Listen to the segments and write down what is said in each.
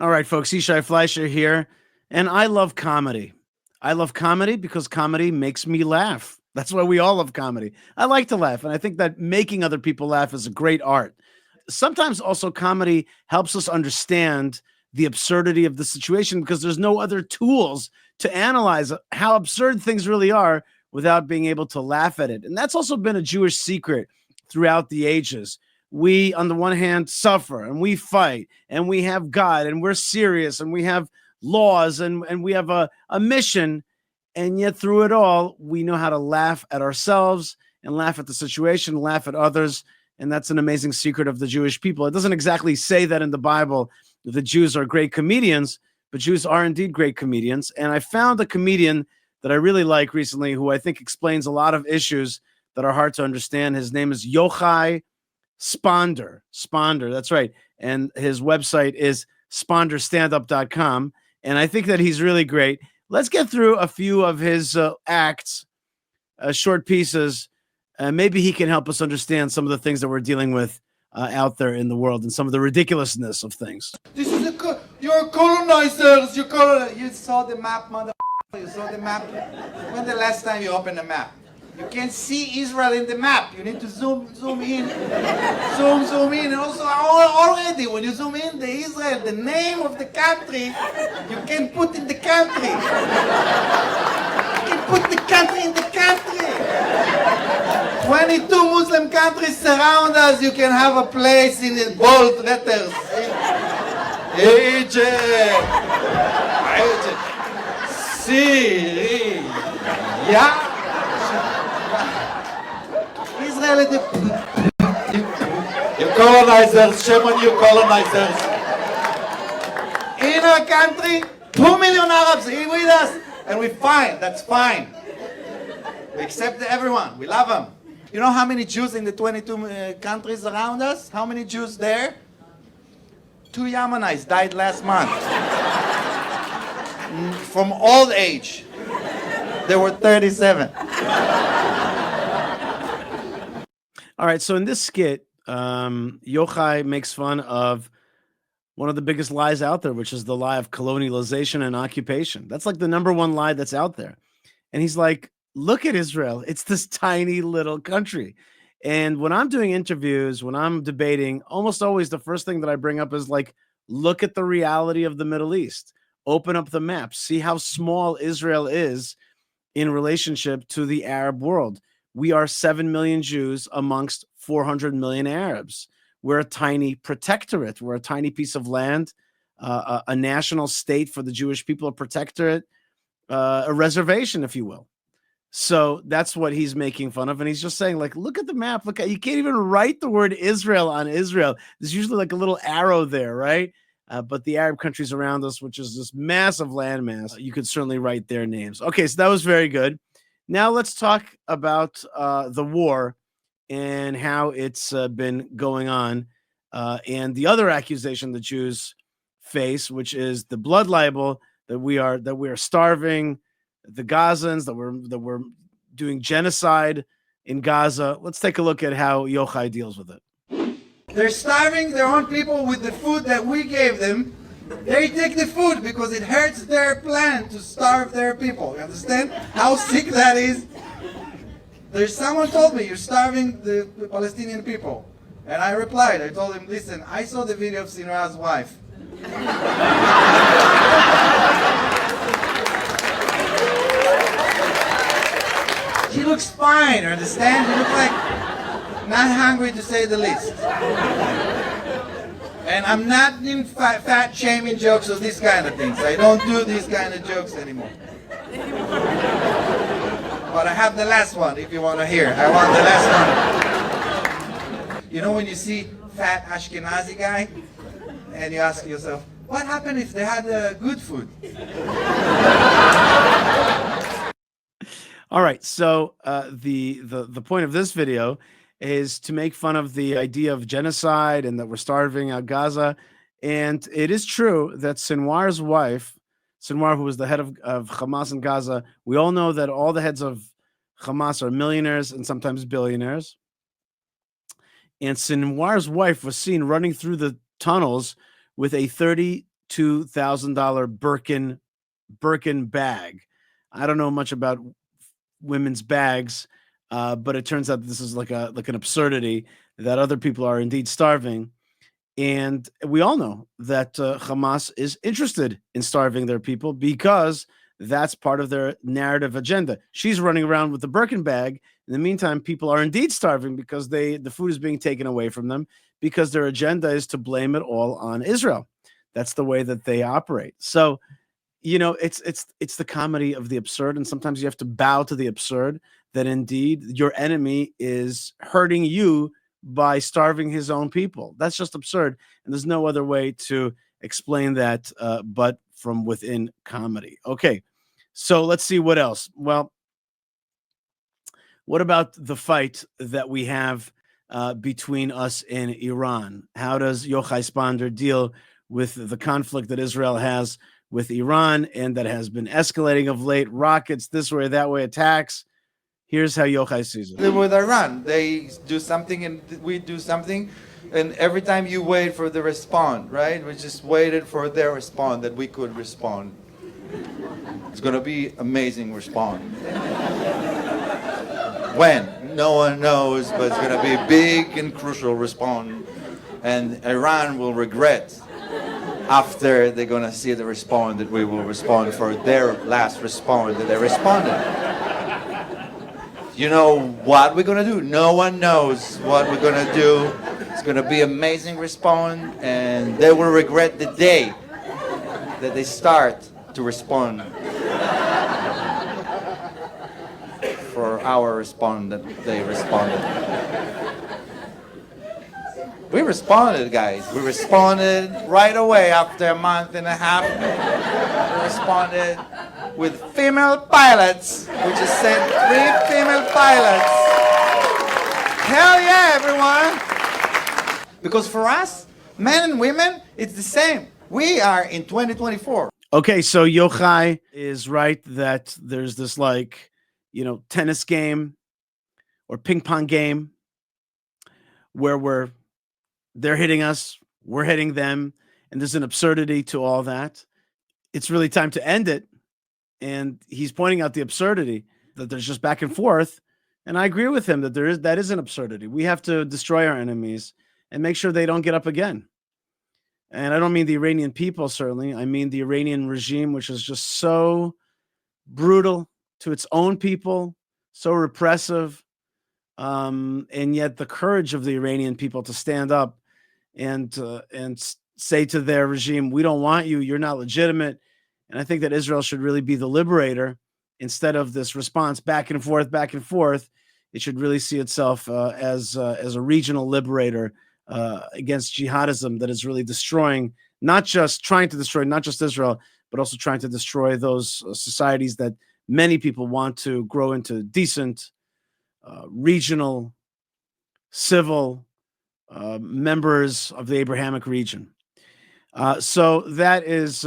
All right, folks, Yishai Fleischer here, and I love comedy. I love comedy because comedy makes me laugh. That's why we all love comedy. I like to laugh, and I think that making other people laugh is a great art. Sometimes also comedy helps us understand the absurdity of the situation because there's no other tools to analyze how absurd things really are without being able to laugh at it. And that's also been a Jewish secret throughout the ages. We, on the one hand, suffer and we fight and we have God and we're serious and we have laws and we have a mission. And yet, through it all, we know how to laugh at ourselves and laugh at the situation, laugh at others. And that's an amazing secret of the Jewish people. It doesn't exactly say that in the Bible that the Jews are great comedians, but Jews are indeed great comedians. And I found a comedian that I really like recently who I think explains a lot of issues that are hard to understand. His name is Yohay Sponder. Sponder, that's right. And his website is sponderstandup.com. And I think that he's really great. Let's get through a few of his acts, short pieces. Maybe he can help us understand some of the things that we're dealing with out there in the world and some of the ridiculousness of things. This is you're colonizers. You saw the map, mother. You saw the map. When the last time you opened a map? You can't see Israel in the map. You need to zoom in, zoom in. And also, already when you zoom in, the Israel, the name of the country, you can put in the country. You can put the country in the country. 22 Muslim countries surround us. You can have a place in the bold letters. Egypt, Syria. Israel is you colonizers, shame on you colonizers. In our country, 2 million Arabs here with us, and we're fine, that's fine. We accept everyone, we love them. You know how many Jews in the 22 countries around us? How many Jews there? 2 Yemenites died last month. From old age. They were 37. All right, so in this skit, Yochai makes fun of one of the biggest lies out there, which is the lie of colonialization and occupation. That's like the number one lie that's out there. And he's like, look at Israel. It's this tiny little country. And when I'm doing interviews, when I'm debating, almost always the first thing that I bring up is like, look at the reality of the Middle East. Open up the map. See how small Israel is in relationship to the Arab world. We are 7 million Jews amongst 400 million Arabs. We're a tiny protectorate. We're a tiny piece of land, a national state for the Jewish people, a protectorate, a reservation, if you will. So that's what he's making fun of. And he's just saying, like, look at the map. Look at, you can't even write the word Israel on Israel. There's usually like a little arrow there, right? But the Arab countries around us, which is this massive landmass, you could certainly write their names. Okay, so that was very good. Now let's talk about the war and how it's been going on, and the other accusation the Jews face, which is the blood libel that we are starving the Gazans, that we're doing genocide in Gaza. Let's take a look at how Yochai deals with it. They're starving their own people with the food that we gave them. They take the food because it hurts their plan to starve their people. You understand how sick that is? There's someone told me, you're starving the Palestinian people. And I replied, I told him, listen, I saw the video of Sinwar's wife. She looks fine, you understand? She looks like not hungry to say the least. And I'm not in fat shaming jokes or these kind of things. I don't do these kind of jokes anymore. But I have the last one if you want to hear. I want the last one. You know when you see fat Ashkenazi guy and you ask yourself, what happened if they had good food? All right, so the point of this video is to make fun of the idea of genocide and that we're starving out Gaza. And it is true that Sinwar's wife, Sinwar, who was the head of Hamas in Gaza, we all know that all the heads of Hamas are millionaires and sometimes billionaires. And Sinwar's wife was seen running through the tunnels with a $30 $2,000 Birkin bag. I don't know much about women's bags, but it turns out this is like an absurdity that other people are indeed starving. And we all know that Hamas is interested in starving their people because that's part of their narrative agenda. She's running around with the Birkin bag. In the meantime, people are indeed starving because the food is being taken away from them because their agenda is to blame it all on Israel. That's the way that they operate. So, it's the comedy of the absurd, and sometimes you have to bow to the absurd that indeed your enemy is hurting you by starving his own people. That's just absurd, and there's no other way to explain that but from within comedy. Okay, so let's see what else. Well, what about the fight that we have between us and Iran? How does Yohay Sponder deal with the conflict that Israel has with Iran and that has been escalating of late? Rockets this way, that way, attacks. Here's how Yohay sees it. With Iran, they do something and we do something, and every time you wait for the response, right? We just waited for their response that we could respond. It's gonna be amazing response. When? No one knows, but it's gonna be a big and crucial response, and Iran will regret after they're gonna see the response that we will respond for their last response that they responded. You know what we're gonna do? No one knows what we're gonna do. It's gonna be amazing response, and they will regret the day that they start to respond for our response that they responded. We responded, guys. We responded right away after a month and a half. We responded with female pilots. We just sent 3 female pilots. Hell yeah, everyone! Because for us, men and women, it's the same. We are in 2024. Okay, so Yochai is right that there's this tennis game or ping pong game where they're hitting us, we're hitting them, and there's an absurdity to all that. It's really time to end it. And he's pointing out the absurdity that there's just back and forth. And I agree with him that that is an absurdity. We have to destroy our enemies and make sure they don't get up again. And I don't mean the Iranian people, certainly. I mean the Iranian regime, which is just so brutal to its own people, so repressive. And yet the courage of the Iranian people to stand up and say to their regime, we don't want you, you're not legitimate. And I think that Israel should really be the liberator instead of this response back and forth, back and forth. It should really see itself as a regional liberator against jihadism that is really trying to destroy not just Israel, but also trying to destroy those societies that many people want to grow into decent, regional, civil members of the Abrahamic region. So that is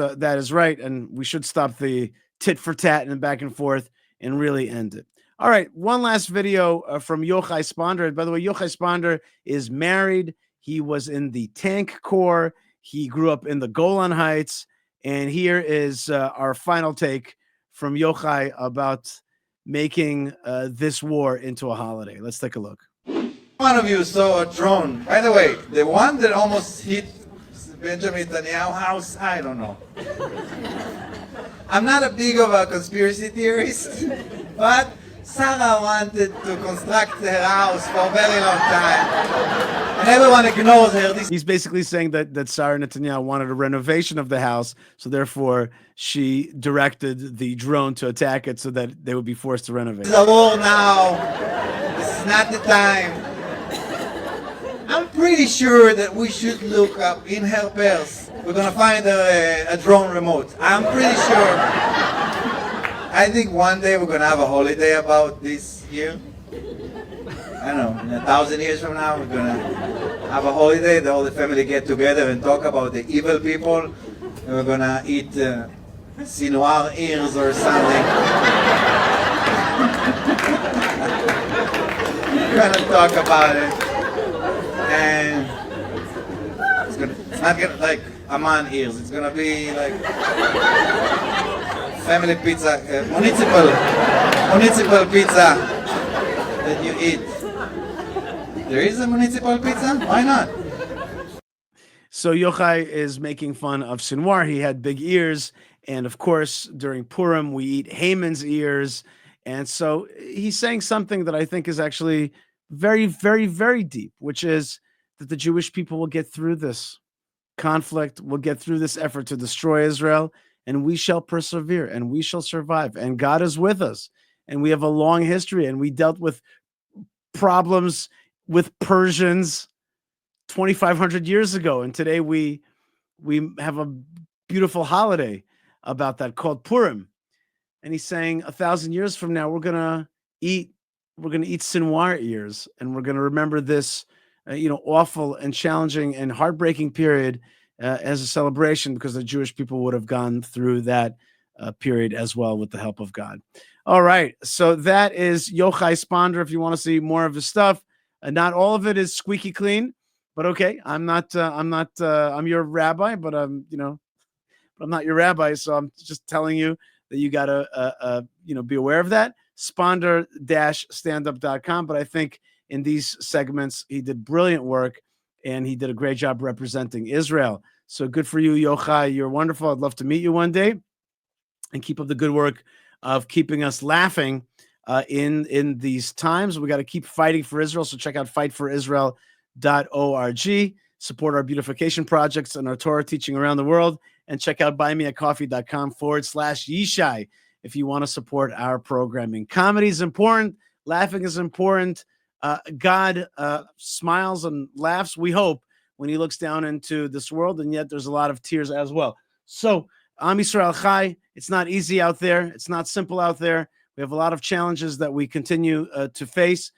right, and we should stop the tit for tat and back and forth and really end it. All right, one last video from Yohay Sponder. And by the way, Yohay Sponder is married. He was in the tank corps. He grew up in the Golan Heights. And here is our final take from Yohay about making this war into a holiday. Let's take a look. One of you saw a drone. By the way, the one that almost hit Benjamin Netanyahu's house, I don't know. I'm not a big of a conspiracy theorist, but Sarah wanted to construct her house for a very long time, and everyone ignores her. He's basically saying that Sarah Netanyahu wanted a renovation of the house, so therefore she directed the drone to attack it so that they would be forced to renovate. It's a war now. This is not the time. I'm pretty sure that we should look up in her purse. We're gonna find a drone remote. I'm pretty sure. I think one day we're gonna have a holiday about this year. I don't know, in 1,000 years from now, we're gonna have a holiday. All the family get together and talk about the evil people. And we're gonna eat Sinwar ears or something. We're gonna talk about it. And it's not gonna, like, Amman ears. It's gonna be like family pizza, municipal pizza that you eat. There is a municipal pizza? Why not? So Yochai is making fun of Sinwar. He had big ears. And of course, during Purim, we eat Haman's ears. And so he's saying something that I think is actually very, very, very deep, which is that the Jewish people will get through this conflict, will get through this effort to destroy Israel, and we shall persevere and we shall survive. And God is with us. And we have a long history, and we dealt with problems with Persians 2,500 years ago, and today we have a beautiful holiday about that called Purim. And he's saying 1,000 years from now eat we're going to eat Sinwar ears, and we're going to remember this awful and challenging and heartbreaking period as a celebration, because the Jewish people would have gone through that period as well with the help of God. All right, so that is Yohay Sponder. If you want to see more of his stuff, not all of it is squeaky clean. But okay, I'm your rabbi, but I'm not your rabbi, so I'm just telling you that you gotta be aware of that. Sponder-standup.com. But I think in these segments he did brilliant work, and he did a great job representing Israel. So good for you, Yochai. You're wonderful. I'd love to meet you one day, and keep up the good work of keeping us laughing in these times. We got to keep fighting for Israel. So check out fightforisrael.org. Support our beautification projects and our Torah teaching around the world, and check out buymeacoffee.com/Yishai if you want to support our programming. Comedy is important. Laughing is important. God smiles and laughs, we hope, when he looks down into this world, and yet there's a lot of tears as well. So Am Yisrael Chai, it's not easy out there. It's not simple out there. We have a lot of challenges that we continue to face.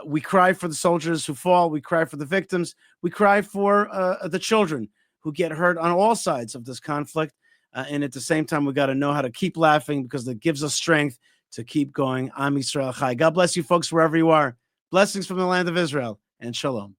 We cry for the soldiers who fall. We cry for the victims. We cry for the children who get hurt on all sides of this conflict. And at the same time, we got to know how to keep laughing, because that gives us strength to keep going. Am Yisrael Chai. God bless you folks wherever you are. Blessings from the land of Israel, and shalom.